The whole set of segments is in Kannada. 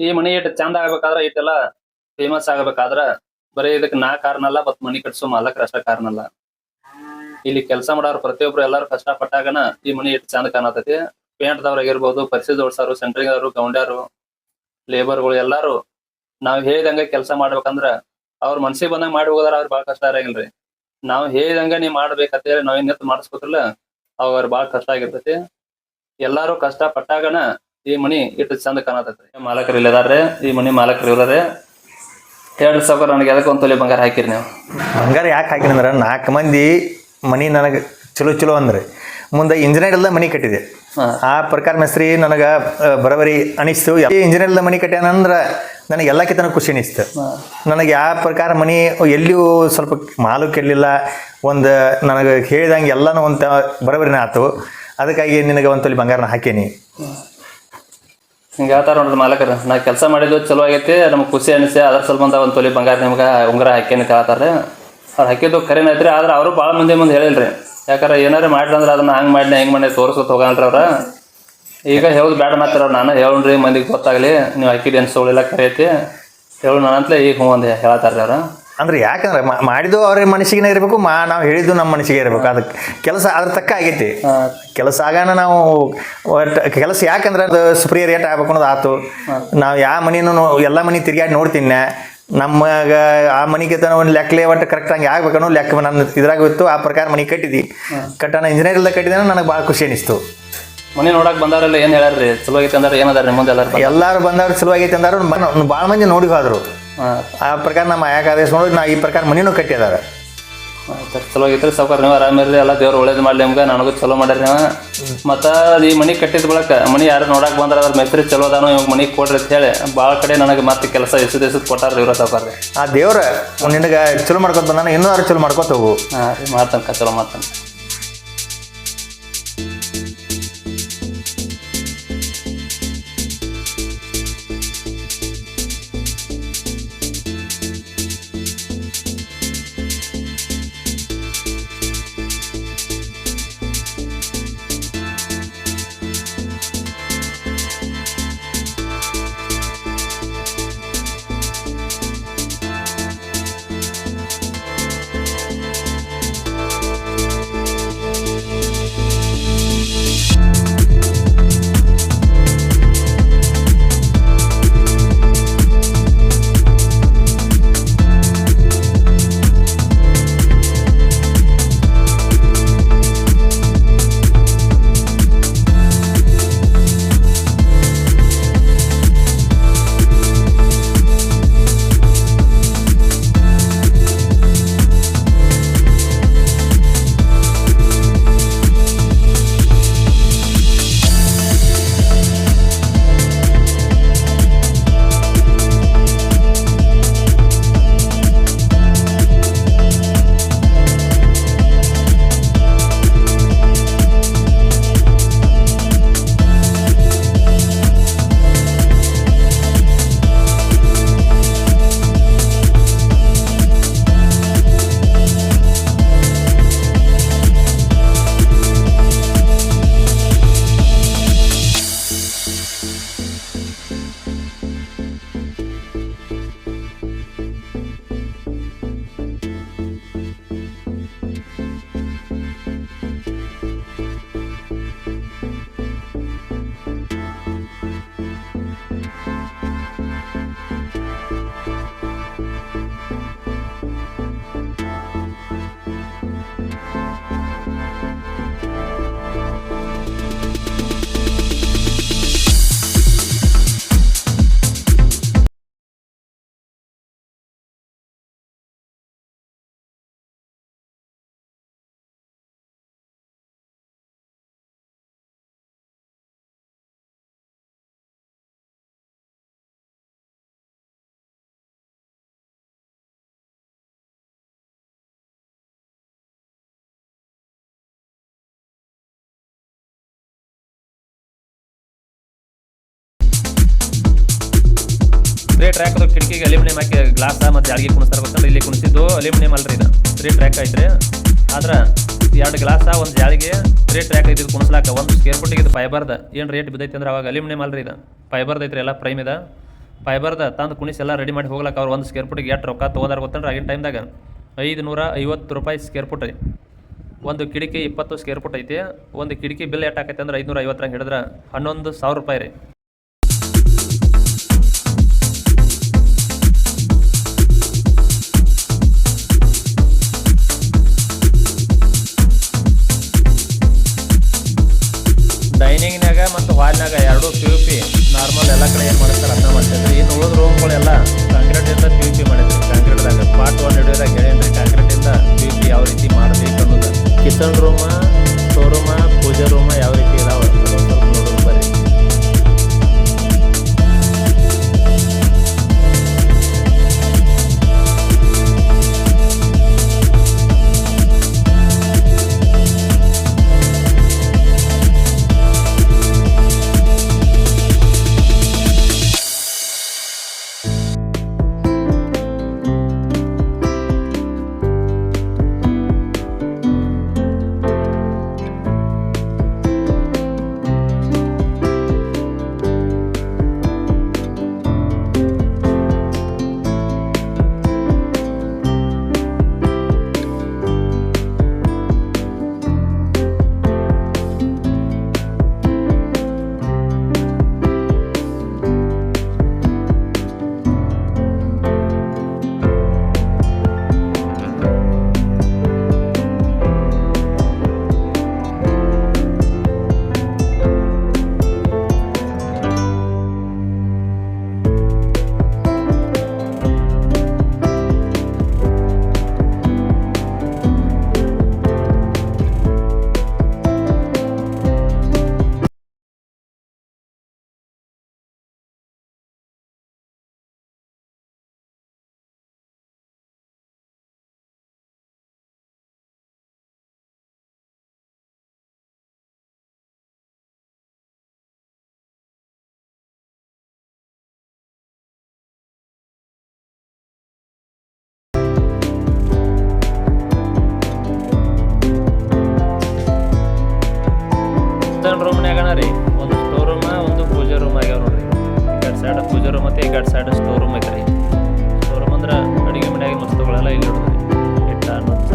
ಈ ಮನಿ ಇಟ್ ಚಂದ ಆಗ್ಬೇಕಾದ್ರ ಇಟ್ಟೆಲ್ಲ ಫೇಮಸ್ ಆಗ್ಬೇಕಾದ್ರ ಬರೀ ಇದಕ್ ನಾ ಕಾರಣ ಅಲ್ಲ ಮತ್ ಮನಿ ಕಟ್ಸೋ ಮಾಲಕ್ರ ಅಷ್ಟ ಕಾರಣ ಅಲ್ಲ. ಇಲ್ಲಿ ಕೆಲಸ ಮಾಡೋರು ಪ್ರತಿಯೊಬ್ರು ಎಲ್ಲಾರು ಕಷ್ಟ ಪಟ್ಟಾಗನ ಈ ಮನಿ ಇಟ್ ಚಂದ ಕಾಣತೈತಿ. ಪೇಂಟ್ ದವ್ರ ಆಗಿರ್ಬೋದು, ಪರಿಸಿ ಜೋಡ್ಸಾರು, ಸೆಂಟ್ರಿಂಗ್ ಅವರು, ಗೌಂಡ್ಯಾರು, ಲೇಬರ್ಗಳು ಎಲ್ಲಾರು ನಾವ್ ಹೇಳಿದಂಗ ಕೆಲಸ ಮಾಡ್ಬೇಕಂದ್ರ ಅವ್ರ ಮನ್ಸಿಗೆ ಬಂದಂಗ ಮಾಡಿ ಹೋಗೋದಾರ ಅವ್ರ ಬಾಳ ಕಷ್ಟ ಇರಂಗಿಲ್ರಿ. ನಾವ್ ಹೇಳಿದಂಗ ನೀವ್ ಮಾಡ್ಬೇಕಂತೇಳಿ ನಾವೇನ್ ನಿಂತ್ ಮಾಡಿಸ್ಕೊತಿರ್ಲ ಅವ್ರ ಬಾಳ ಕಷ್ಟ ಆಗಿರ್ತೈತಿ. ಎಲ್ಲಾರು ಕಷ್ಟ ಪಟ್ಟಾಗನ ಈ ಮನಿ ಇಟ್ಟು ಚಂದ ಕಾಣತೈತ್ರಿ. ಮಾಲಕರು ಇಲ್ಲದಾರ್ರಿ, ಈ ಮನಿ ಮಾಲಕರು ಇವ್ರದೇ. ಹೇಳ್ರಿ ಸಾವ್ಕಾರ, ನನಗೆ ಎದಕ್ಕೆ ಒಂದ್ ತೊಲಿ ಬಂಗಾರ ಹಾಕಿರಿ ನೀವು? ಬಂಗಾರ ಯಾಕೆ ಹಾಕಿನಿ ಅಂದ್ರೆ 4 ಮಂದಿ ಮನಿ ನನಗೆ ಚಲೋ ಅಂದ್ರೆ ಮುಂದೆ ಇಂಜಿನಿಯರ್ ಎಲ್ಲ ಮನಿ ಕಟ್ಟಿದೆ. ಆ ಪ್ರಕಾರ ಮೆಸ್ರಿ ನನಗೆ ಬರೋಬರಿ ಅನಿಸ್ತು. ಇಂಜಿನಿಯರ್ ಮನಿ ಕಟ್ಟ್ಯಾನಂದ್ರೆ ನನಗೆ ಎಲ್ಲಕ್ಕಿಂತ ಖುಷಿ ಅನಿಸ್ತು. ನನಗೆ ಯಾವ ಪ್ರಕಾರ ಮನಿ ಎಲ್ಲಿಯೂ ಸ್ವಲ್ಪ ಮಾಲು ಕೆಡಲಿಲ್ಲ. ಒಂದು ನನಗೆ ಹೇಳಿದಂಗೆ ಎಲ್ಲನೂ ಒಂದು ಬರೋಬರಿನ ಆಯ್ತು. ಅದಕ್ಕಾಗಿ ನಿನಗೆ ಒಂದು ತೊಲಿ ಬಂಗಾರನ ಹಾಕೀನಿ. ಹಿಂಗೆ ಹೇಳ್ತಾರ ನೋಡ್ರಿ ಮಾಲಕರು, ನಾ ಕೆಲಸ ಮಾಡಿದ್ದು ಚಲೋ ಆಗೈತಿ, ನಮ್ಗೆ ಖುಷಿ ಅನಿಸಿ ಅದ್ರ ಸ್ವಲ್ಪ ಒಂದು ತೊಲಿ ಬಂಗಾರ ನಿಮ್ಗೆ ಉಂಗುರ ಹಾಕೇನಿ ಅಂತ ಹೇಳ್ತಾರೆ. ಅವ್ರು ಹಾಕಿದ್ದು ಖರೇನ ಐತ್ರಿ. ಆದ್ರೆ ಅವರು ಭಾಳ ಮಂದಿ ಮುಂದೆ ಹೇಳಿಲ್ರಿ. ಯಾಕಂದ್ರೆ ಏನಾರು ಮಾಡ್ರಿ ಅಂದ್ರೆ ಅದನ್ನ ಹಂಗೆ ಮಾಡಿ ಹೆಂಗೆ ಮಾಡಿ ತೋರಿಸ್ಕೊತ ಹೋಗಲ್ರಿ ಅವ್ರ. ಈಗ ಹೇಳೋದು ಬೇಡ ಮಾತ್ರ ಅವ್ರು, ನಾನು ಹೇಳೋಣ್ರಿ ಮಂದಿಗೆ ಗೊತ್ತಾಗಲಿ ನೀವು ಹಾಕಿದ್ದು ಏನು ಸುಳ್ಳಿಲ್ಲ ಖರೆ ಐತಿ ಹೇಳೋಣ ಅಂತಲೇ ಈಗ ಹ್ಞೂ ಒಂದು ಹೇಳ್ತಾರ್ರಿ ಅವ್ರು. ಅಂದ್ರೆ ಯಾಕಂದ್ರೆ ಮಾಡಿದ್ದು ಅವ್ರ ಮನಸ್ಸಿಗೆ ಇರಬೇಕು, ನಾವು ಹೇಳಿದ್ದು ನಮ್ಮ ಮನಸ್ಸಿಗೆ ಇರಬೇಕು. ಅದಕ್ಕೆ ಕೆಲಸ ಅದ್ರ ತಕ್ಕ ಆಗೈತಿ. ಕೆಲಸ ಆಗಾನ ನಾವು ಕೆಲಸ ಯಾಕಂದ್ರೆ ಅದು ಸುಪ್ರಿಯರ್ ರೇಟ್ ಆಗ್ಬೇಕು ಅನ್ನೋದು ಆಯ್ತು. ನಾವು ಯಾವ ಮನಿನೂ ಎಲ್ಲ ಮನಿ ತಿರ್ಗಾಡಿ ನೋಡ್ತೀನಿ. ನಮ್ಗ ಆ ಮನಿಗೆ ಒಂದು ಲೆಕ್ಕಲೆ ಒಟ್ಟು ಕರೆಕ್ಟ್ ಹಂಗೆ ಆಗ್ಬೇಕು ಅನ್ನೋ ಲೆಕ್ಕ ನನ್ನ ಇದ್ರಾಗ ಇತ್ತು. ಆ ಪ್ರಕಾರ ಮನಿ ಕಟ್ಟಿದ್ವಿ. ಕಟ್ಟಣ ಇಂಜಿನಿಯರ್ ಎಲ್ಲ ಕಟ್ಟಿದ ನನಗೆ ಭಾಳ ಖುಷಿ ಅನಿಸ್ತು. ಮನೆ ನೋಡಕ್ ಬಂದವರೆಲ್ಲ ಏನ್ ಹೇಳ್ರಿ? ಚಲೋ ಆಗೈತೆ ಅಂದ್ರೆ ಏನದಾರ ನಿಮ್ಮ ಮುಂದೆ ಎಲ್ಲಾರು ಬಂದವ್ರು ಚಲೋ ಆಗೈತೆ ಅಂದಾರು. ಭಾಳ ಮಂದಿ ನೋಡಿ ಹೋದ್ರು. ಆ ಪ್ರಕಾರ ನಮ್ಮ ಆಯಾಕ ಆದೇಶ ನೋಡಿ ನಾ ಈ ಪ್ರಕಾರ ಮನಿನೂ ಕಟ್ಟಿದಾರ. ಚಲೋ ಆಗೈತ್ರಿ ಸಾವ್ಕಾರ, ನೀವು ಆರಾಮಿರ್ರಿ. ಎಲ್ಲ ದೇವ್ರು ಒಳ್ಳೇದು ಮಾಡ್ಲಿ ನಿಮ್ಗೆ, ನನಗೂ ಚಲೋ ಮಾಡ್ರಿ ನೀವು. ಮತ್ತು ಈ ಮನಿ ಕಟ್ಟಿದ ಬಳಕ ಮನಿ ಯಾರು ನೋಡಕ್ ಬಂದ್ರೆ ಅದ್ರ ಮೆಸ್ರಿ ಚಲೋ ಅದಾನು, ಇವಾಗ ಮನಿ ಕೊಡ್ರಿ ಅಂತ ಹೇಳಿ ಭಾಳ ಕಡೆ ನನಗೆ ಮತ್ತೆ ಕೆಲಸ ಎಸದ್ ಕೊಟ್ಟಾರ್ರಿ ಇವ್ರ ಸಾವ್ಕಾರ. ಆ ದೇವ್ರ ನಿನಗೆ ಚಲೋ ಮಾಡ್ಕೊತ ಬಂದಾನ, ಇನ್ನೂ ಯಾರು ಚಲೋ ಮಾಡ್ಕೊತ ಹೋಗು. ಹಾಂ ರೀ, ಮಾಡ್ತಾನೆ ಚಲೋ ಮಾಡ್ತಾನೆ. ಟ್ರ್ಯಾಕ್ ಅದು ಕಿಟಕಿಗೆ ಅಲ್ಯೂಮಿನಿಯಂ ಹಾಕಿ ಗ್ಲಾಸ್ ಮತ್ತು ಜಾಳಿಗೆ ಕುಣಿಸ್ತಾರೆ ಗೊತ್ತಲ್ಲ. ಇಲ್ಲಿ ಕುಣಿಸಿದ್ದು ಅಲ್ಯೂಮಿನಿಯಂ ಅಲ್ರಿ, ಇದು 3 ಟ್ರ್ಯಾಕ್ ಐತ್ರಿ. ಆದ್ರೆ 2 ಗ್ಲಾಸ ಒಂದು ಜಾಳಿಗೆ 3 ಟ್ರ್ಯಾಕ್ ಐತಿ. ಇದು ಕುಣಿಸ್ಲಾಕ ಒಂದು ಸ್ಕ್ವೇರ್ ಫುಟಿಗೆ ಇದು ಫೈಬರ್ದ ಏನು ರೇಟ್ ಬಿದ್ದೈತಿ ಅಂದ್ರೆ ಅವಾಗ ಅಲ್ಯೂಮಿನಿಯಂ ಅಲ್ರಿ, ಇದು ಫೈಬರ್ದ ಐತ್ರಿ, ಎಲ್ಲ ಪ್ರೈಮ್ ಇದೆ. ಫೈಬರ್ದ ತಂದು ಕುಣಿಸಿ ಎಲ್ಲ ರೆಡಿ ಮಾಡಿ ಹೋಗ್ಲಕ್ಕೆ ಅವ್ರು ಒಂದು ಸ್ಕ್ವೇರ್ ಫುಟಿಗೆ ಎಷ್ಟು ರೊಕ್ಕ ತೊಗೋದಾರ ಗೊತ್ತಂದ್ರೆ ಆಗಿನ ಟೈಮ್ದಾಗ $550 ಸ್ಕ್ವೇರ್ ಫುಟ್ ರೀ. ಒಂದು ಕಿಟಕಿ 20 ಸ್ಕ್ವೇರ್ ಫುಟ್ ಐತಿ. ಒಂದು ಕಿಟಕಿ ಬಿಲ್ ಎಷ್ಟು ಆಕೈತೆ ಅಂದ್ರೆ $550 ಹಿಡಿದ್ರೆ $11,000 ರೀ. ಡೈನಿಂಗ್ನಾಗ ಮತ್ತು ಹಾಲ್ನಾಗ ಎರಡು POP ನಾರ್ಮಲ್ ಎಲ್ಲ ಕಡೆ ಏನು ಮಾಡ್ತಾರೆ ಅದನ್ನ ಮಾಡ್ತಿದ್ರಿ. ಇನ್ನು ಉಳಿದ ರೂಮ್ಗಳೆಲ್ಲ ಕಾಂಕ್ರೀಟಿಂದ POP ಮಾಡಿದ್ರಿ. ಕಾಂಕ್ರೀಟ್ದಾಗ ಪಾರ್ಟ್ 1 ಹಿಡಿಯೋದಾಗ ಹೇಳೇನ್ರಿ ಕಾಂಕ್ರೀಟಿಂದ POP ಯಾವ ರೀತಿ ಮಾಡಬೇಕು ಅನ್ನೋದು. ಕಿಚನ್ ರೂಮ, ಸ್ಟೋರ್ ರೂಮ, ಪೂಜೆ ರೂಮ ಯಾವ ರೀತಿ ಇದಾವೆ ಸ್ವಲ್ಪ ನೋಡೋದು ಬರ್ರಿ. ರೂಮ್ನಾಗಣ ರೀ ಒಂದು ಸ್ಟೋರ್ ರೂಮ, ಒಂದು ಪೂಜೆ ರೂಮ್ ಆಗ್ಯಾವ ನೋಡ್ರಿ. ಈ ಕಡೆ ಸೈಡ್ ಪೂಜೆ ರೂಮ್ ಮತ್ತು ಈ ಕಡೆ ಸೈಡ್ ಸ್ಟೋರ್ ರೂಮ್ ಐತೆ ರೀ. ಸ್ಟೋರ್ ರೂಮ್ ಅಂದ್ರೆ ಅಡುಗೆ ಮನೆಯಾಗಿ ವಸ್ತುಗಳೆಲ್ಲ ಇಲ್ಲಿ ಇಡೋದ್ರಿ. ಹಿಟ್ಟ, ನುಚ್ಚ,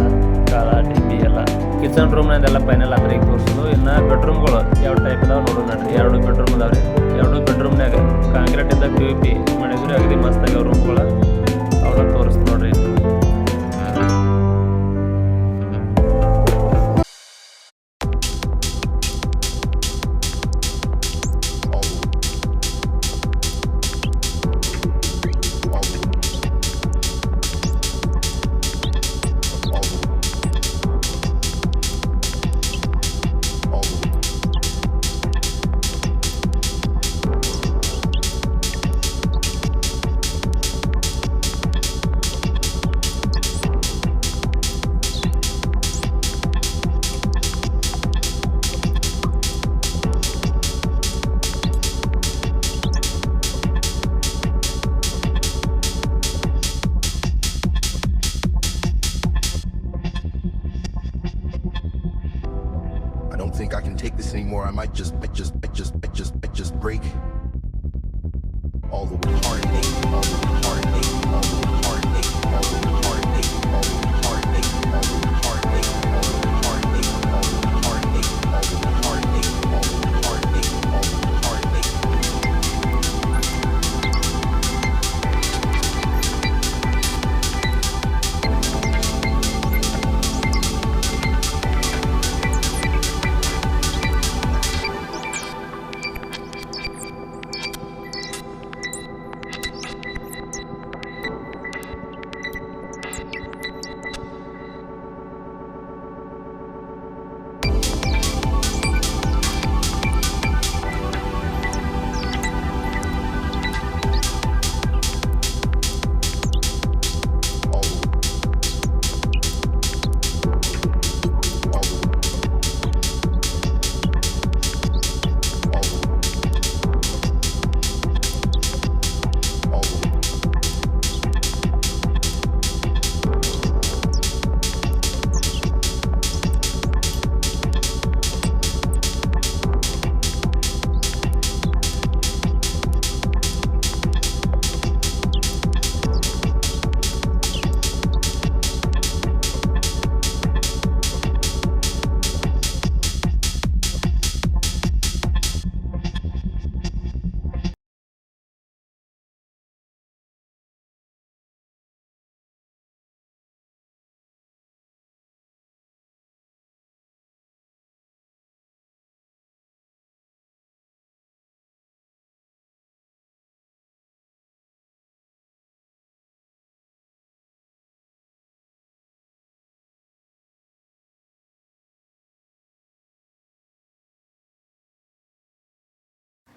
ಕಾಳ, ಡಿಬ್ಬಿ ಎಲ್ಲ. ಕಿಚನ್ ರೂಮ್ನಾಗೆಲ್ಲ ಫೈನಲ್ ಆದ್ರೆ ಈಗ ತೋರಿಸೋದು. ಇನ್ನು ಬೆಡ್ರೂಮ್ಗಳು ಯಾವ ಟೈಪ್ ಇದಾವೆ ನೋಡೋಣ ನೋಡ್ರಿ. 2 ಬೆಡ್ರೂಮ್ ಇದಾವೆ ರೀ. 2 ಬೆಡ್ರೂಮ್ನಾಗ ಕಾಂಕ್ರೀಟಿಂದ POP ಮಾಡಿದ್ರಿ. ಅಗದಿ ಮಸ್ತ್ ಆಗ್ಯಾವ ರೂಮ್ಗಳು. ಅವ್ರ ತೋರಿಸ್ತು ನೋಡ್ರಿ. I don't think I can take this anymore. I might just break. All the way heartache, all the way heartache, all the way heartache, all the way heartache, all the way heartache, all the way heartache, all the way heartache, all the way heartache, all the way heartache, all the way heartache, all the way heartache.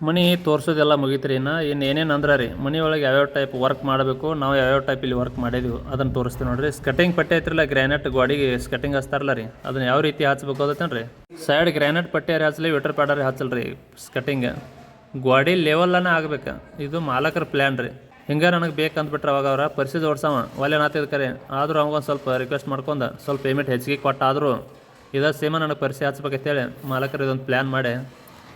ಮನೆ ತೋರಿಸೋದೆಲ್ಲ ಮುಗೀತ್ರಿ ಇನ್ನು ಏನೇನು ಅಂದ್ರೆ ರೀ ಮನೆ ಒಳಗೆ ಯಾವ್ಯಾವ ಟೈಪ್ ವರ್ಕ್ ಮಾಡಬೇಕು ನಾವು ಯಾವ್ಯಾವ ಟೈಪ್ ಇಲ್ಲಿ ವರ್ಕ್ ಮಾಡಿದ್ವಿ ಅದನ್ನು ತೋರಿಸ್ತೀವಿ ನೋಡಿರಿ. ಸ್ಕಟಿಂಗ್ ಪಟ್ಟೆ ಐತ್ರಲ್ಲ ಗ್ರಾನೈಟ್ ಗೋಡಿಗೆ ಸ್ಕಟಿಂಗ್ ಹಚ್ತಾರಲ್ಲ ರೀ ಅದನ್ನು ಯಾವ ರೀತಿ ಹಚ್ಬೇಕು ಅದತ್ತೇನು ರೀ. ಸೈಡ್ ಗ್ರಾನೈಟ್ ಪಟ್ಟೆ ಹಚ್ಚಲಿ ವಿಟರ್ ಪ್ಯಾಡರ್ ಹಚ್ಚಲ್ರಿ ಸ್ಕಟಿಂಗ್ ಗೋಡಿ ಲೆವೆಲ್ಲನ ಆಗ್ಬೇಕು. ಇದು ಮಾಲಕರ ಪ್ಲ್ಯಾನ್ ರೀ. ಹಿಂಗೆ ನನಗೆ ಬೇಕಂದ್ಬಿಟ್ರೆ ಅವಾಗ ಅವ್ರ ಪರಿಸಿ ಜೋಡ್ಸವ ಒಲೆ ನಾತಿದ್ ಕರೆ ಆದರೂ ಅವಂಗೊಂದು ಸ್ವಲ್ಪ ರಿಕ್ವೆಸ್ಟ್ ಮಾಡ್ಕೊಂಡು ಸ್ವಲ್ಪ ಪೇಮೆಂಟ್ ಹೆಚ್ಚಿಗೆ ಕೊಟ್ಟಾದರೂ ಇದೇ ಸೇಮ ನನಗೆ ಪರಿಸಿ ಹಚ್ಬೇಕಂತೇಳಿ ಮಾಲಕರು ಇದೊಂದು ಪ್ಲ್ಯಾನ್ ಮಾಡಿ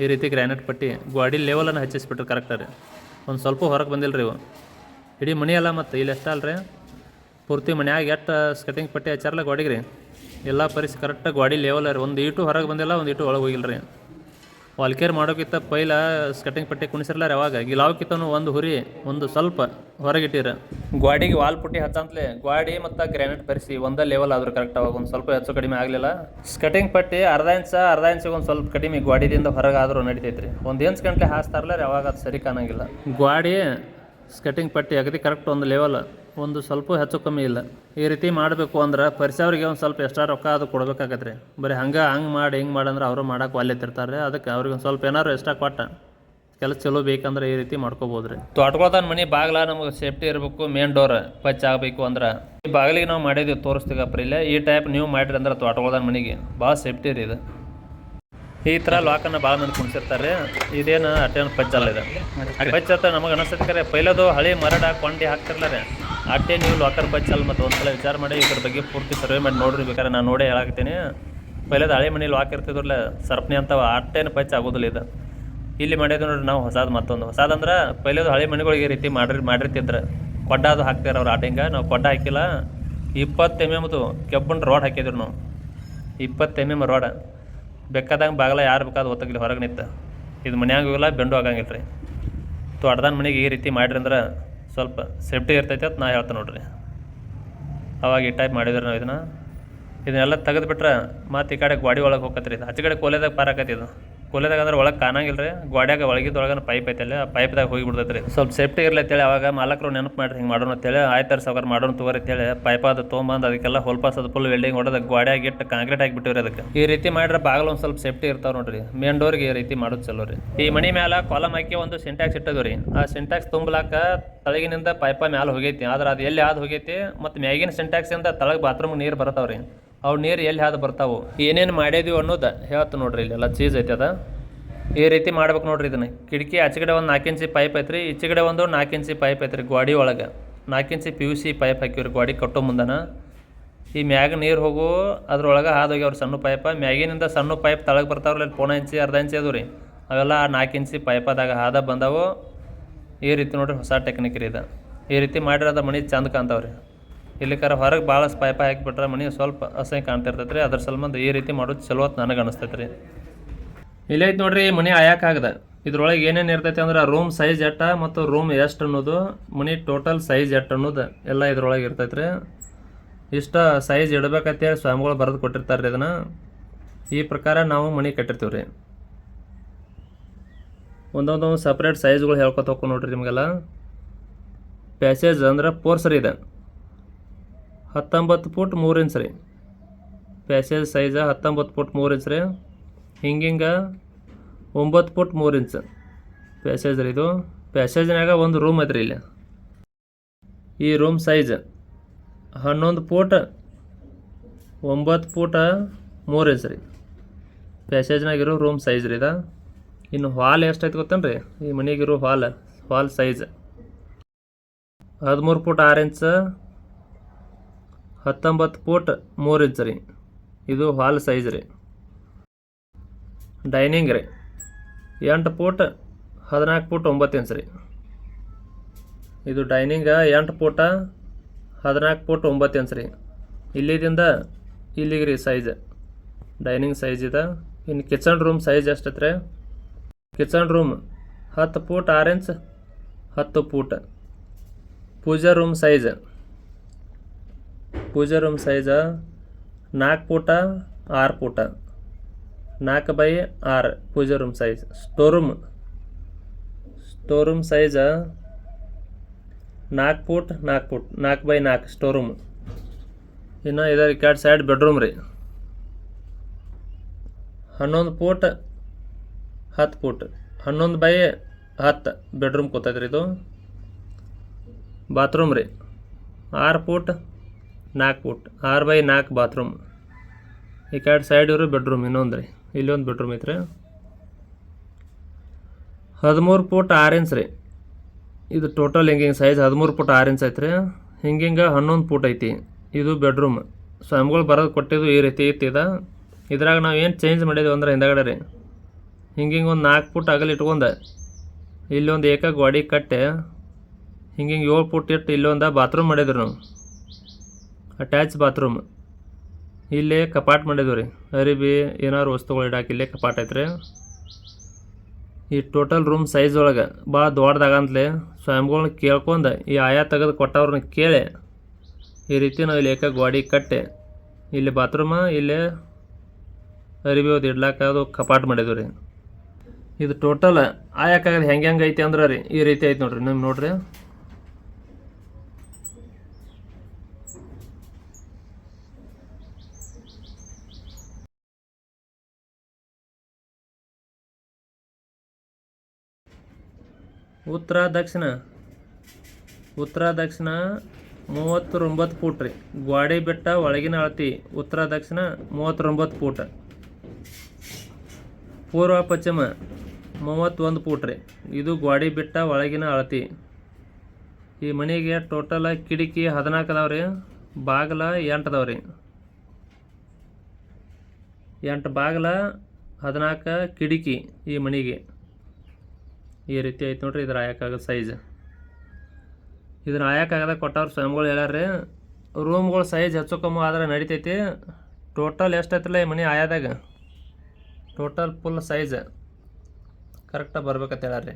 ಈ ರೀತಿ ಗ್ರಾನೈಟ್ ಪಟ್ಟಿ ಗೋಡಿ ಲೆವೆಲನ್ನು ಹೆಚ್ಚಿಸ್ಬಿಟ್ರು ಕರೆಕ್ಟ್ ರೀ. ಒಂದು ಸ್ವಲ್ಪ ಹೊರಗೆ ಬಂದಿಲ್ಲ ರೀ ಇವು ಇಡೀ ಮನೆ ಅಲ್ಲ ಮತ್ತು ಇಲ್ಲಿ ಎಷ್ಟ ಅಲ್ರಿ ಪೂರ್ತಿ ಮನ್ಯಾಗ ಎಷ್ಟು ಸ್ಕಟಿಂಗ್ ಪಟ್ಟಿ ಹಚ್ಚಾರಲ್ಲ ಗೋಡಿಗೆ ರೀ ಎಲ್ಲ ಪರಿಸಿ ಕರೆಕ್ಟಾಗಿ ಗೋಡಿ ಲೆವೆಲ್ ರೀ. ಒಂದು ಈಟು ಹೊರಗೆ ಬಂದಿಲ್ಲ ಒಂದು ಈಟು ಒಳಗೆ ಹೋಗಿಲ್ಲ ರೀ. ವಾಲ್ಕೇರ್ ಮಾಡೋಕ್ಕಿಂತ ಪೈಲ ಸ್ಕಟಿಂಗ್ ಪಟ್ಟಿ ಕುಣಿಸಿರ್ಲಾರ ಯಾವಾಗ ಗಿಲಾವಕ್ಕಿಂತನೂ ಒಂದು ಹುರಿ ಒಂದು ಸ್ವಲ್ಪ ಹೊರಗಿಟ್ಟಿರ ಗೋಡಿಗೆ ವಾಲ್ ಪುಟ್ಟಿ ಹಚ್ಚಂತಲೇ ಗೋಡಿ ಮತ್ತು ಗ್ರಾನೈಟ್ ಪರಿಸಿ ಒಂದೇ ಲೆವೆಲ್ ಆದರೂ ಕರೆಕ್ಟ್ ಅವಾಗ ಒಂದು ಸ್ವಲ್ಪ ಹೆಚ್ಚು ಕಡಿಮೆ ಆಗಲಿಲ್ಲ. ಸ್ಕಟಿಂಗ್ ಪಟ್ಟಿ ಅರ್ಧ ಇಂಚಿಗೆ ಒಂದು ಸ್ವಲ್ಪ ಕಡಿಮೆ ಗೋಡಿದಿಂದ ಹೊರಗೆ ಆದರೂ ನಡಿತೈತ್ರಿ. ಒಂದು ಇಂಚ್ ಗಂಟೆ ಹಾಸ್ತಾರಲ್ಲ ಯಾವಾಗ ಅದು ಸರಿ ಕಾಣಂಗಿಲ್ಲ. ಗೋಡಿ ಸ್ಕಟಿಂಗ್ ಪಟ್ಟಿ ಅಗದಿ ಕರೆಕ್ಟ್ ಒಂದು ಲೆವೆಲ್ ಒಂದು ಸ್ವಲ್ಪ ಹೆಚ್ಚು ಕಮ್ಮಿ ಇಲ್ಲ. ಈ ರೀತಿ ಮಾಡಬೇಕು ಅಂದ್ರೆ ಪರಿಸವ್ರಿಗೆ ಒಂದು ಸ್ವಲ್ಪ ಎಕ್ಸ್ಟ್ರಾ ರೊಕ್ಕ ಅದು ಕೊಡ್ಬೇಕಾಗತ್ತೆ ರೀ. ಬರೀ ಹಂಗೆ ಮಾಡಿ ಹಿಂಗೆ ಮಾಡಂದ್ರೆ ಅವರು ಮಾಡೋಕೆ ಒಲ್ಲೆತ್ತಿರ್ತಾರೆ. ಅದಕ್ಕೆ ಅವ್ರಿಗೆ ಒಂದು ಸ್ವಲ್ಪ ಏನಾದ್ರು ಎಕ್ಸ್ಟ್ರಾ ಕೊಟ್ಟ ಕೆಲಸ ಚಲೋ ಬೇಕಂದ್ರೆ ಈ ರೀತಿ ಮಾಡ್ಕೋಬೋದು ರೀ. ತೋಟಗೊಳ್ತಾನ ಮನೆ ಬಾಗಿಲ ನಮಗೆ ಸೇಫ್ಟಿ ಇರಬೇಕು. ಮೇನ್ ಡೋರ್ ಪಚ್ ಆಗಬೇಕು ಅಂದ್ರೆ ಈ ಬಾಗಿಲಿಗೆ ನಾವು ಮಾಡಿದ್ದೀವಿ ತೋರಿಸ್ತೀಗಪ್ಪ ಇಲ್ಲೇ ಈ ಟೈಪ್ ನೀವು ಮಾಡಿರಿ ಅಂದ್ರೆ ತೋಟಗೊಳ್ತಾನ ಮನೆಗೆ ಭಾಳ ಸೇಫ್ಟಿ ರೀ. ಇದು ಈ ಥರ ಲಾಕನ್ನು ಭಾಳ ಮಂದಿ ಕುಣಿಸಿರ್ತಾರೆ. ಇದೇನು ಅಟ್ಟೇನು ಪಚ್ಚಲ್ಲ ಇದು ಪಚ್ ಅಂತ ನಮಗೆ ಅನಿಸ್ತೈತೆ ಕರೆ ಪೈಲದು ಹಳೆ ಮರಡ ಕೊಂಡಿ ಹಾಕ್ತಿರ್ಲಾರ ಅಟ್ಟೆ ನೀವು ಲಾಕರ್ ಪಚ್ಚಲ್ಲ. ಮತ್ತು ಒಂದು ಸಲ ವಿಚಾರ ಮಾಡಿ ಇದ್ರ ಬಗ್ಗೆ ಪೂರ್ತಿ ಸರ್ವೆ ಮಾಡಿ ನೋಡ್ರಿ ಬೇಕಾದ್ರೆ ನಾನು ನೋಡೇ ಹೇಳಾಕ್ತೀನಿ. ಪೈಲದ ಹಳೆ ಮನೆ ಲಾಕ್ ಇರ್ತಿದ್ರಲ್ಲ ಸರ್ಪಣಿ ಅಂತವ ಅಟ್ಟೇನು ಪಚ್ ಆಗೋದಿಲ್ಲ ಇದು. ಇಲ್ಲಿ ಮಾಡಿದ್ವಿ ನೋಡ್ರಿ ನಾವು ಹೊಸದು ಮತ್ತೊಂದು ಹೊಸದಂದ್ರೆ ಪೈಲದು ಹಳೆ ಮನೆಗಳಿಗೆ ಈ ರೀತಿ ಮಾಡಿರ್ತಿದ್ರೆ ಕೊಡ್ಡ ಅದು ಹಾಕ್ತಾರೆ ಅವ್ರು ಆಟಿಂಗ ನಾವು ಕೊಡ್ಡ ಹಾಕಿಲ್ಲ 20 mm ಕೆಬ್ಬಣ್ಣ ರೋಡ್ ಹಾಕಿದ್ರು ನಾವು 20 mm ರೋಡ್ ಬೇಕಾದಂಗೆ ಬಾಗಲ ಯಾರು ಬೇಕಾದ ಹೊತ್ತಾಗಲಿ ಹೊರಗೆ ನಿಂತು ಇದು ಮನ್ಯಾಗ ಹೋಗಿಲ್ಲ ಬೆಂಡು ಆಗಂಗಿಲ್ಲ ರೀ. ತೋಟದಾನ ಮನೆಗೆ ಈ ರೀತಿ ಮಾಡಿರಿ ಅಂದ್ರೆ ಸ್ವಲ್ಪ ಸೇಫ್ಟಿ ಇರ್ತೈತೆ ಅಂತ ನಾ ಹೇಳ್ತೇನೆ ನೋಡ್ರಿ. ಅವಾಗ ಈ ಟೈಪ್ ಮಾಡಿದ್ರೆ ನಾವು ಇದನ್ನೆಲ್ಲ ತೆಗೆದುಬಿಟ್ರೆ ಮತ್ತು ಈ ಕಡೆ ಗೋಡಿ ಒಳಗೆ ಹೋಗತ್ತೆ ರೀ. ಆಚೆ ಕಡೆ ಕೋಲೆದಾಗ ಪಾರಾಕೈತಿ ಇದು ಕೋಲೆದಾಗ ಅಂದ್ರೆ ಒಳಗೆ ಕಾಣಂಗಿಲ್ಲ ರೀ. ಗೋಡ್ಯಾಗ ಒಳಗಿದ್ದೊಳಗನ ಪೈಪ್ ಐತಲ್ಲ ಆ ಪೈಪ್ದಾಗ ಹೋಗಿ ಬಿಡ್ತೈತೆ ರೀ. ಸ್ವಲ್ಪ ಸೇಫ್ಟಿ ಇರಲಿ ಅಂತೇಳಿ ಅವಾಗ ಮಾಲಕರು ನೆನಪು ಮಾಡ್ರಿ ಹಿಂಗೆ ಮಾಡೋಣ ಅಂತೇಳಿ ಆಯ್ತಾರೆ ಸಾವ್ಕಾರ ಮಾಡೋಣ ತಗೋರಿ ಅಂತೇಳಿ ಪೈಪ್ ಅದು ತೊಗೊಂಬಂದು ಅದಕ್ಕೆಲ್ಲ ಹೋಲ್ಪಾಸ್ ಅದು ಫುಲ್ ವೆಲ್ಡಿಂಗ್ ಹೊಡೆದ ಗೋಡ್ಯಾಗ ಇಟ್ಟು ಕಾಂಕ್ರೀಟ್ ಹಾಕಿಬಿಟ್ಟಿವ್ರಿ. ಅದಕ್ಕೆ ಈ ರೀತಿ ಮಾಡಿದ್ರೆ ಬಾಗಿಲು ಒಂದು ಸ್ವಲ್ಪ ಸೇಫ್ಟಿ ಇರ್ತಾವೆ ನೋಡ್ರಿ. ಮೇನ್ ಡೋರ್ಗೆ ಈ ರೀತಿ ಮಾಡೋದು ಚಲೋ ರೀ. ಈ ಮನೆ ಮೇಲೆ ಕಾಲಮ್ ಹಾಕಿ ಒಂದು ಸಿಂಟ್ಯಾಕ್ಸ್ ಇಟ್ಟದು ರೀ. ಆ ಸಿಂಟ್ಯಾಕ್ಸ್ ತುಂಬಲಾಕ ತಳಗಿನಿಂದ ಪೈಪ ಮ್ಯಾಲೆ ಹೋಗೈತಿ. ಆದ್ರೆ ಅದು ಎಲ್ಲಿ ಹಾದು ಹೋಗೈತಿ ಮತ್ತು ಮ್ಯಾಗಿನ ಸಿಂಟ್ಯಾಕ್ಸಿಂದ ತಳಗೆ ಬಾತ್ರೂಮ್ ನೀರು ಬರ್ತಾವೆ ರೀ. ಅವು ನೀರು ಎಲ್ಲಿ ಹಾದು ಬರ್ತಾವೆ ಏನೇನು ಮಾಡಿದೀವಿ ಅನ್ನೋದು ಹೇಳ್ತು ನೋಡ್ರಿ. ಇಲ್ಲೆಲ್ಲ ಚೀಸ್ ಐತೆ ಅದ ಈ ರೀತಿ ಮಾಡ್ಬೇಕು ನೋಡ್ರಿ. ಇದನ್ನ ಕಿಟಕಿ ಆಚೆಗಡೆ ಒಂದು 4 ಇಂಚಿ ಪೈಪ್ ಐತ್ರಿ. ಈಚೆಗಡೆ ಒಂದು 4 ಇಂಚಿ ಪೈಪ್ ಐತ್ರಿ. ಗೋಡಿ ಒಳಗೆ 4 ಇಂಚಿ PVC ಪೈಪ್ ಹಾಕಿವ್ರಿ ಗೋಡಿ ಕಟ್ಟೋ ಮುಂದನ. ಈ ಮ್ಯಾಗ ನೀರು ಹೋಗು ಅದ್ರೊಳಗೆ ಹಾದೋಗ್ಯವ್ರು ಸಣ್ಣ ಪೈಪ. ಮ್ಯಾಗಿನಿಂದ ಸಣ್ಣ ಪೈಪ್ ತಳಗೆ ಬರ್ತಾವ್ರಿ. 1 ಇಂಚಿ ಅರ್ಧ ಇಂಚಿ ಅದು ರೀ. ಅವೆಲ್ಲ 4 ಇಂಚಿ ಪೈಪದಾಗ ಹಾದ ಬಂದವು. ಈ ರೀತಿ ನೋಡ್ರಿ ಹೊಸ ಟೆಕ್ನಿಕ್ ರೀ ಇದು. ಈ ರೀತಿ ಮಾಡಿರೋದ ಮನೆ ಚಂದ ಕಾಣ್ತಾವ್ರಿ. ಇಲ್ಲಿಕಾರ ಹೊರಗೆ ಭಾಳ ಪೈಪ ಹಾಕಿಬಿಟ್ರೆ ಮನೆ ಸ್ವಲ್ಪ ಅಸಹ್ಯ ಕಾಣ್ತಿರ್ತೈತೆ ರೀ. ಅದ್ರ ಸಲುವಾಗಿ ಈ ರೀತಿ ಮಾಡೋದು ಚಲೋ ಅಂತ ನನಗೆ ಅನಿಸ್ತೈತೆ ರೀ. ಇಲ್ಲೇ ಐತೆ ನೋಡ್ರಿ ಮನೆ ಆಯಾಕಾಗದ. ಇದ್ರೊಳಗೆ ಏನೇನು ಇರ್ತೈತೆ ಅಂದ್ರೆ ರೂಮ್ ಸೈಜ್ ಎಟ್ಟ ಮತ್ತು ರೂಮ್ ಎಷ್ಟು ಅನ್ನೋದು ಮನೆ ಟೋಟಲ್ ಸೈಜ್ ಎಟ್ಟು ಅನ್ನೋದು ಎಲ್ಲ ಇದ್ರೊಳಗೆ ಇರ್ತೈತೆ ರೀ. ಇಷ್ಟ ಸೈಜ್ ಇಡಬೇಕಂತೇಳಿ ಸ್ವಾಮಿಗಳು ಬರೆದು ಕೊಟ್ಟಿರ್ತಾರೆ ರೀ. ಇದನ್ನು ಈ ಪ್ರಕಾರ ನಾವು ಮನೆ ಕಟ್ಟಿರ್ತೀವಿ ರೀ. ಒಂದೊಂದು ಸಪ್ರೇಟ್ ಸೈಜ್ಗಳು ಹೇಳ್ಕೊತ ಹೋಗ್ಕೊ ನೋಡ್ರಿ ನಿಮಗೆಲ್ಲ. ಪ್ಯಾಸೇಜ್ ಅಂದ್ರೆ ಪೋರ್ಸ್ ರೀ. ಇದು 19 ಫುಟ್ 3 ಇಂಚ್ ರೀ. ಪ್ಯಾಸೇಜ್ ಸೈಜ 19 ಫುಟ್ 3 ಇಂಚ್ ರೀ. ಹಿಂಗೆ 9 ಫುಟ್ 3 ಇಂಚ್ ಪ್ಯಾಸೇಜ್ ರೀ. ಇದು ಪ್ಯಾಸೇಜ್ನಾಗ ಒಂದು ರೂಮ್ ಐತ್ರಿ. ಇಲ್ಲಿ ಈ room size 11 foot 9 foot 3 inch ರೀ. ಪ್ಯಾಸೇಜ್ನಾಗಿರೋ ರೂಮ್ ಸೈಜ್ ರೀ ಇದು. ಇನ್ನು ಹಾಲ್ ಎಷ್ಟೈತೆ ಗೊತ್ತೇನ್ರಿ ಈ ಮನೆಗಿರೋ hall size 13 foot 6 inch 19 foot 3 inch ರೀ. ಇದು ಹಾಲ್ ಸೈಜ್ ರೀ. ಡೈನಿಂಗ್ ರೀ 8 ಫುಟ್ 14 ಫುಟ್ 9 ಇಂಚ್ ರೀ. ಇದು ಡೈನಿಂಗ್ 8 ಫುಟ್ 14 ಫುಟ್ 9 ಇಂಚ್ ರೀ. ಇಲ್ಲಿದಿಂದ ಇಲ್ಲಿಗೆ ರೀ ಸೈಜ್ ಡೈನಿಂಗ್ ಸೈಜ್ ಇದೆ. ಇನ್ನು ಕಿಚನ್ ರೂಮ್ ಸೈಜ್ ಎಷ್ಟೈತೆ ರೀ. Kitchen room 10 foot 6 inch 10 foot. Pooja room size 4 foot 6 foot 4x6 pooja room size. Store room size 4 foot 4x4 store room. ಇನ್ನು ಇದರ ಈ ಕಡೆ ಸೈಡ್ ಬೆಡ್ರೂಮ್ ರೀ 11 ಫುಟ್ 10 ಫುಟ್ 11x10 ಬೆಡ್ರೂಮ್ ಕೂತೈತೆ ರೀ ಇದು. ಬಾತ್ರೂಮ್ ರೀ 6 ಫೂಟ್ 4 ಫೂಟ್ 6x4 ಬಾತ್ರೂಮ್. ಈ ಕಡೆ ಸೈಡ್ ಇರೋ ಬೆಡ್ರೂಮ್ ಇನ್ನೊಂದು ರೀ, ಇಲ್ಲಿ ಒಂದು ಬೆಡ್ರೂಮ್ ಐತ್ರಿ. 13 ಫೂಟ್ 6 ಇಂಚ್ ರೀ ಇದು ಟೋಟಲ್. ಹಿಂಗಿಂಗೆ ಸೈಜ್ 13 ಫೂಟ್ 6 ಇಂಚ್ ಐತ್ರಿ. ಹಿಂಗಿಂಗೆ 11 ಫೂಟ್ ಐತಿ ಇದು ಬೆಡ್ರೂಮ್. ಸ್ವಾಮಿಗಳು ಬರೋದು ಕೊಟ್ಟಿದ್ದು ಈ ರೀತಿ ಇತ್ತು ಇದ್ರಾಗ ನಾವು ಏನು ಚೇಂಜ್ ಮಾಡಿದ್ವಿ ಅಂದ್ರೆ ಹಿಂದಗಡೆ ರೀ ಹಿಂಗಿಂಗೆ ಒಂದು 4 ಫೂಟ್ ಅಗಲ ಇಟ್ಕೊಂಡು ಇಲ್ಲೊಂದು ಏಕ ಗೋಡಿ ಕಟ್ಟೆ ಹಿಂಗಿಂಗೆ 7 ಫೂಟ್ ಇಟ್ಟು ಇಲ್ಲೊಂದು ಬಾತ್ರೂಮ್ ಮಾಡಿದ್ರು ನಾವು, ಅಟ್ಯಾಚ್ ಬಾತ್ರೂಮ್. ಇಲ್ಲೇ ಕಪಾಟ್ ಮಾಡಿದ್ವಿ ರೀ, ಅರಿಬಿ ಏನಾದ್ರು ವಸ್ತುಗಳು ಇಡಾಕ ಇಲ್ಲೇ ಕಪಾಟ್ ಐತ್ರಿ. ಈ ಟೋಟಲ್ ರೂಮ್ ಸೈಜ್ ಒಳಗೆ ಭಾಳ ದೊಡ್ಡದಾಗಂತಲೇ ಸ್ವಾಮಿಗಳ್ನ ಕೇಳ್ಕೊಂಡು ಈ ಆಯಾ ತೆಗೆದು ಕೊಟ್ಟವ್ರನ್ನ ಕೇಳಿ ಈ ರೀತಿ ನಾವು ಇಲ್ಲಿ ಏಕ ಗೋಡಿ ಕಟ್ಟೆ ಇಲ್ಲಿ ಬಾತ್ರೂಮ ಇಲ್ಲೇ ಅರಿಬಿ ಅದು ಇಡ್ಲಾಕ ಅದು ಕಪಾಟ್ ಮಾಡಿದ್ವಿ ರೀ. ಇದು ಟೋಟಲ್ ಆಯಾಕಾಗದು ಹೆಂಗೆ ಐತಿ ಅಂದ್ರೆ ರೀ ಈ ರೀತಿ ಐತೆ ನೋಡ್ರಿ. ನಿಮ್ಗೆ ನೋಡ್ರಿ ಉತ್ತರ ದಕ್ಷಿಣ 39 ಫೂಟ್ ರೀ. ಗ್ವಾಡಿ ಬೆಟ್ಟ ಒಳಗಿನ ಅಳತಿ ಉತ್ತರ ದಕ್ಷಿಣ 39 ಫೂಟ್. ಪೂರ್ವ ಪಶ್ಚಿಮ 31 ಫೂಟ್ ರೀ. ಇದು ಗ್ವಾಡಿ ಬೆಟ್ಟ ಒಳಗಿನ ಅಳತಿ. ಈ ಮನೆಗೆ ಟೋಟಲ್ ಕಿಟಕಿ 14 ಅದಾವ ರೀ, ಬಾಗಿಲ 8 ಅದಾವ ರೀ. 8 ಬಾಗಿಲ 14 ಕಿಟಕಿ ಈ ಮನೆಗೆ. ಈ ರೀತಿ ಐತೆ ನೋಡ್ರಿ ಇದ್ರ ಆಯಕ್ಕಾಗದ ಸೈಜ್. ಇದನ್ನ ಆಯಕ್ಕಾಗದ ಕೊಟ್ಟವ್ರು ಸ್ವಾಮಿಗಳು ಹೇಳ್ಯಾರ್ರಿ. ರೂಮ್ಗಳು ಸೈಜ್ ಹೆಚ್ಚು ಕಮ್ಮಿ ಆದ್ರೆ ನಡಿತೈತಿ. ಟೋಟಲ್ ಎಷ್ಟೈತಿಲ್ಲ ಈ ಮನೆ ಆಯಾದಾಗ ಟೋಟಲ್ ಫುಲ್ ಸೈಜ್ ಕರೆಕ್ಟಾಗಿ ಬರ್ಬೇಕಂತ ಹೇಳ್ಯಾರ್ರಿ.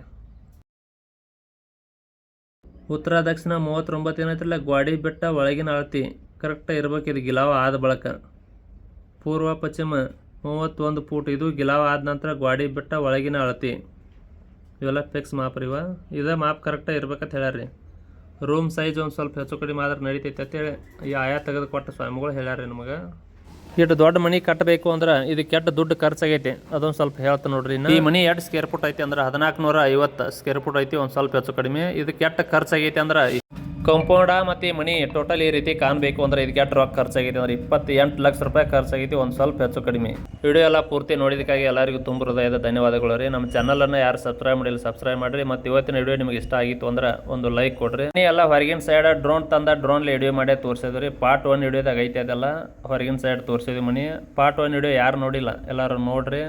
ಉತ್ತರ ದಕ್ಷಿಣ 39 ಏನೈತಿಲ್ಲ ಗ್ವಾಡಿ ಬೆಟ್ಟ ಒಳಗಿನ ಅಳತಿ ಕರೆಕ್ಟಾಗಿ ಇರ್ಬೇಕು. ಇದು ಗಿಲಾವ ಆದ ಬಳಕ. ಪೂರ್ವ ಪಶ್ಚಿಮ 31 ಫೂಟ್. ಇದು ಗಿಲಾವ ಆದ ನಂತರ ಗ್ವಾಡಿ ಬೆಟ್ಟ ಒಳಗಿನ ಅಳತಿ. ಇವೆಲ್ಲ ಫಿಕ್ಸ್ ಮಾಪ್ ರೀ. ಇದೇ ಮಾಪ್ ಕರೆಕ್ಟಾಗಿ ಇರ್ಬೇಕಂತ ಹೇಳ್ಯಾರ್ರಿ. ರೂಮ್ ಸೈಜ್ ಒಂದು ಸ್ವಲ್ಪ ಹೆಚ್ಚು ಕಡಿಮೆ ಆದ್ರೆ ನಡೀತೈತೆ ಅಂತೇಳಿ ಈ ಆಯಾ ತೆಗೆದು ಕೊಟ್ಟು ಸ್ವಾಮಿಗಳು ಹೇಳ್ಯಾರ್ರಿ ನಮಗೆ. ಇಷ್ಟು ದೊಡ್ಡ ಮನೆ ಕಟ್ಟಬೇಕು ಅಂದ್ರೆ ಇದಕ್ಕೆ ಎಷ್ಟು ದುಡ್ಡು ಖರ್ಚಾಗೈತಿ ಅದೊಂದು ಸ್ವಲ್ಪ ಹೇಳ್ತಾ ನೋಡ್ರಿ. ಈ ಮನೆ ಎಷ್ಟು ಸ್ಕ್ವೇರ್ ಫುಟ್ ಐತಿ ಅಂದ್ರೆ 1450 ಸ್ಕ್ವೇರ್ ಫುಟ್ ಐತಿ. ಒಂದು ಸ್ವಲ್ಪ ಹೆಚ್ಚು ಕಡಿಮೆ. ಇದಕ್ಕೆ ಎಷ್ಟು ಖರ್ಚಾಗೈತಿ ಅಂದ್ರೆ ಕಂಪೌಂಡ ಮತ್ತು ಈ ಮನೆ ಟೋಟಲ್ ಈ ರೀತಿ ಕಾಣಬೇಕು ಅಂದ್ರೆ ಇದಕ್ಕೆ ಎಷ್ಟು ರೊಕ್ಕ ಖರ್ಚಾಗೈತಿ ಅಂದ್ರೆ 28 ಲಕ್ಷ ರೂಪಾಯಿ ಖರ್ಚಾಗೈತಿ. ಒಂದು ಸ್ವಲ್ಪ ಹೆಚ್ಚು ಕಡಿಮೆ. ವಿಡಿಯೋ ಎಲ್ಲ ಪೂರ್ತಿ ನೋಡಿದಕ್ಕಾಗಿ ಎಲ್ಲರಿಗೂ ತುಂಬ ಹೃದಯದ ಧನ್ಯವಾದಗಳು ರೀ. ನಮ್ಮ ಚಾನಲನ್ನು ಯಾರು ಸಬ್ಸ್ಕ್ರೈಬ್ ಮಾಡಿಲ್ಲ ಸಬ್ಸ್ಕ್ರೈಬ್ ಮಾಡಿರಿ. ಮತ್ತು ಇವತ್ತಿನ ವಿಡಿಯೋ ನಿಮಗೆ ಇಷ್ಟ ಆಗಿತ್ತು ಅಂದ್ರೆ ಒಂದು ಲೈಕ್ ಕೊಡ್ರಿ. ಎಲ್ಲ ಹೊರಗಿನ ಸೈಡ್ ಡ್ರೋನ್ ತಂದ ಡ್ರೋನ್ಲಿ ವಿಡಿಯೋ ಮಾಡಿ ತೋರಿಸಿದ್ರಿ. ಪಾರ್ಟ್ 1 ವಿಡಿಯೋದಾಗ ಐತೆ ಅದೆಲ್ಲ ಹೊರಗಿನ ಸೈಡ್ ತೋರಿಸಿದ್ವಿ ಮನೆ. ಪಾರ್ಟ್ 1 ವಿಡಿಯೋ ಯಾರು ನೋಡಿಲ್ಲ ಎಲ್ಲರೂ ನೋಡ್ರಿ.